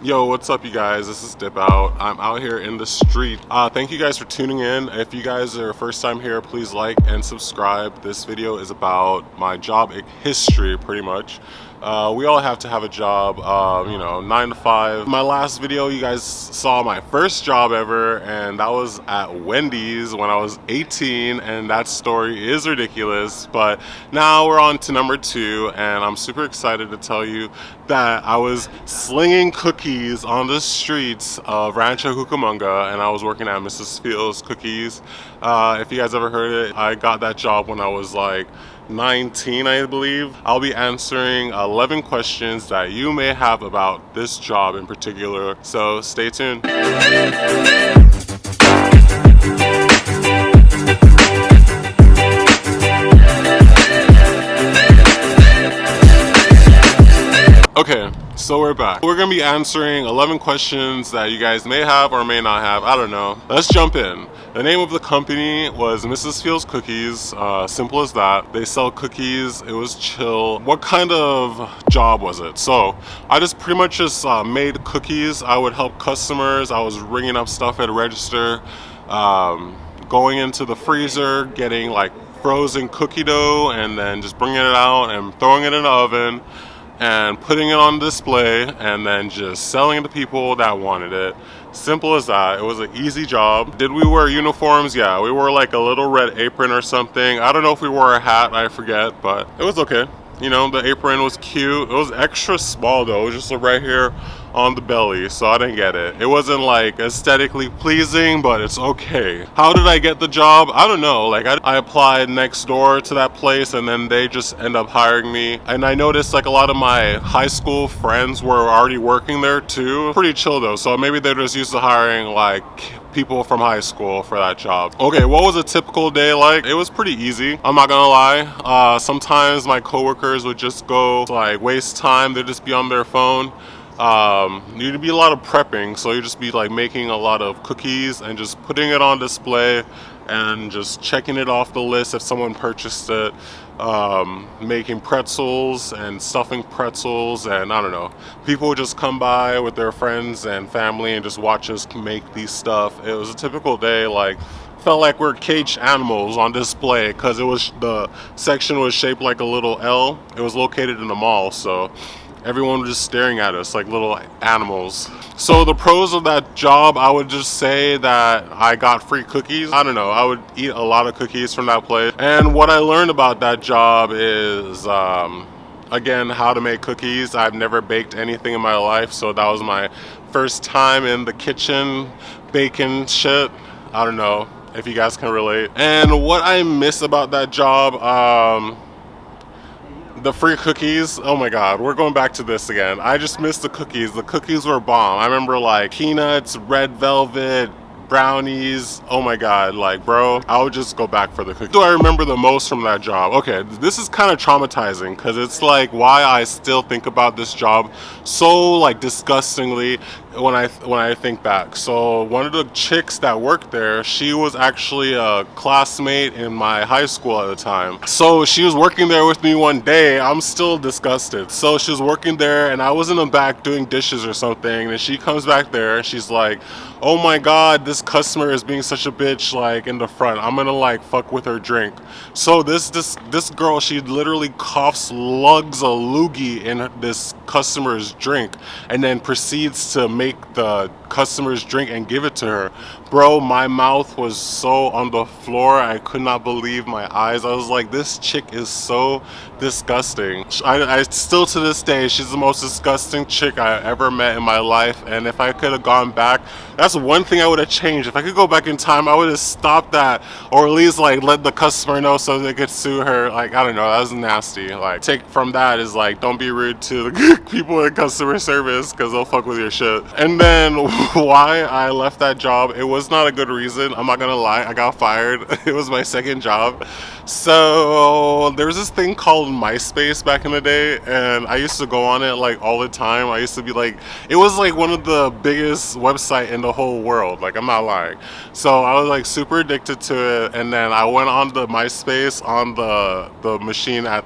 Yo, what's up, you guys? This is Dip Out. I'm out here in the street. Thank you guys for tuning in. If you guys are first time here, please like and subscribe. This video is about my job history, pretty much. We all have to have a job, 9 to 5. My last video, you guys saw my first job ever, and that was at Wendy's when I was 18, and that story is ridiculous. But now we're on to number 2, and I'm super excited to tell you that I was slinging cookies on the streets of Rancho Cucamonga, and I was working at Mrs. Fields Cookies. If you guys ever heard it, I got that job when I was like 19, I believe. I'll be answering 11 questions that you may have about this job in particular, so stay tuned. Okay, so we're back. We're gonna be answering 11 questions that you guys may have or may not have. I don't know. Let's jump in. The name of the company was Mrs. Fields Cookies. Simple as that. They sell cookies. It was chill. What kind of job was it? So I just pretty much just made cookies. I would help customers. I was ringing up stuff at a register, going into the freezer, getting like frozen cookie dough, and then just bringing it out and throwing it in the oven and putting it on display, and then just selling it to people that wanted it. Simple as that. It was an easy job. Did we wear uniforms? Yeah, we wore like a little red apron or something. I don't know if we wore a hat, I forget, but it was okay. You know, the apron was cute. It was extra small though. It was just right here on the belly, so I didn't get it. It wasn't like aesthetically pleasing, but it's okay. How did I get the job? I don't know. Like I applied next door to that place, and then they just end up hiring me. And I noticed like a lot of my high school friends were already working there too. Pretty chill though, so maybe they're just used to hiring like people from high school for that job. Okay, what was a typical day like? It was pretty easy, I'm not gonna lie. Sometimes my coworkers would just go like waste time. They'd just be on their phone. You'd be a lot of prepping, so you'd just be like making a lot of cookies and just putting it on display and just checking it off the list if someone purchased it. Making pretzels and stuffing pretzels, and I don't know, people would just come by with their friends and family and just watch us make these stuff. It was a typical day. Like, felt like we're caged animals on display because it was, the section was shaped like a little L. It was located in the mall, so everyone was just staring at us like little animals. So the pros of that job, I would just say that I got free cookies. I don't know, I would eat a lot of cookies from that place. And what I learned about that job is, again, how to make cookies. I've never baked anything in my life, so that was my first time in the kitchen baking shit. I don't know if you guys can relate. And what I miss about that job, the free cookies. Oh my god, we're going back to this again. I just missed the cookies. The cookies were bomb. I remember like peanuts, red velvet, brownies. Oh my god, like bro, I would just go back for the cookies. Do I remember the most from that job? Okay, this is kind of traumatizing because it's like why I still think about this job so like disgustingly when I think back. So one of the chicks that worked there, she was actually a classmate in my high school at the time. So she was working there with me one day. I'm still disgusted. So she was working there, and I was in the back doing dishes or something, and she comes back there and she's like, oh my god, this customer is being such a bitch, like in the front. I'm gonna like fuck with her drink. So this girl, she literally coughs, lugs a loogie in this customer's drink, and then proceeds to make the customer's drink and give it to her. Bro, my mouth was so on the floor. I could not believe my eyes. I was like, this chick is so disgusting. I still to this day, she's the most disgusting chick I ever met in my life. And if I could have gone back, that's one thing I would have changed. If I could go back in time, I would have stopped that, or at least like let the customer know so they could sue her. Like, I don't know, that was nasty. Like, take from that is like, don't be rude to the people in customer service because they'll fuck with your shit. And then why I left that job. It was not a good reason. I'm not gonna lie. I got fired. It was my second job. So there was this thing called MySpace back in the day, and I used to go on it like all the time. I used to be like, it was like one of the biggest website in the whole world. Like, I'm not lying. So I was like super addicted to it, and then I went on the MySpace on the machine at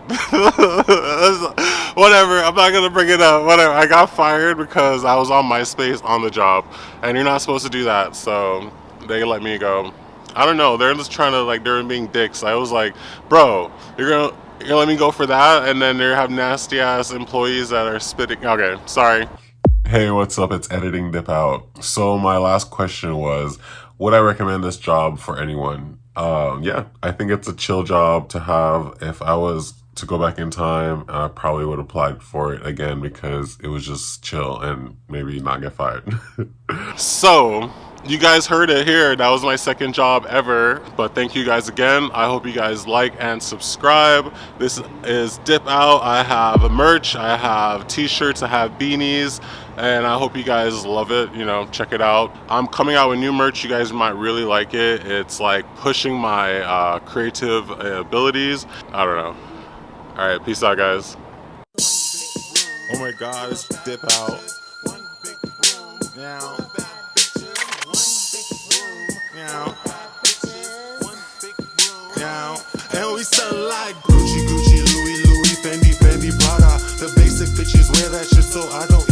whatever. I'm not gonna bring it up. Whatever. I got fired because I was on MySpace on the job, and you're not supposed to do that. So they let me go. I don't know. They're just trying to like they're being dicks. I was like, bro, you're gonna let me go for that, and then they have nasty ass employees that are spitting. Okay, sorry. Hey, what's up? It's Editing Dip Out. So my last question was, would I recommend this job for anyone? Yeah, I think it's a chill job to have. If I was to go back in time, I probably would have applied for it again because it was just chill and maybe not get fired. So, you guys heard it here. That was my second job ever. But thank you guys again. I hope you guys like and subscribe. This is Dip Out. I have merch, I have t-shirts, I have beanies, and I hope you guys love it. You know, check it out. I'm coming out with new merch. You guys might really like it. It's like pushing my creative abilities. I don't know. All right, peace out, guys. Oh my God, it's Dip Out. Now. And we sell like Gucci, Louis, Fendi, Prada. The basic bitches wear that shit, so I don't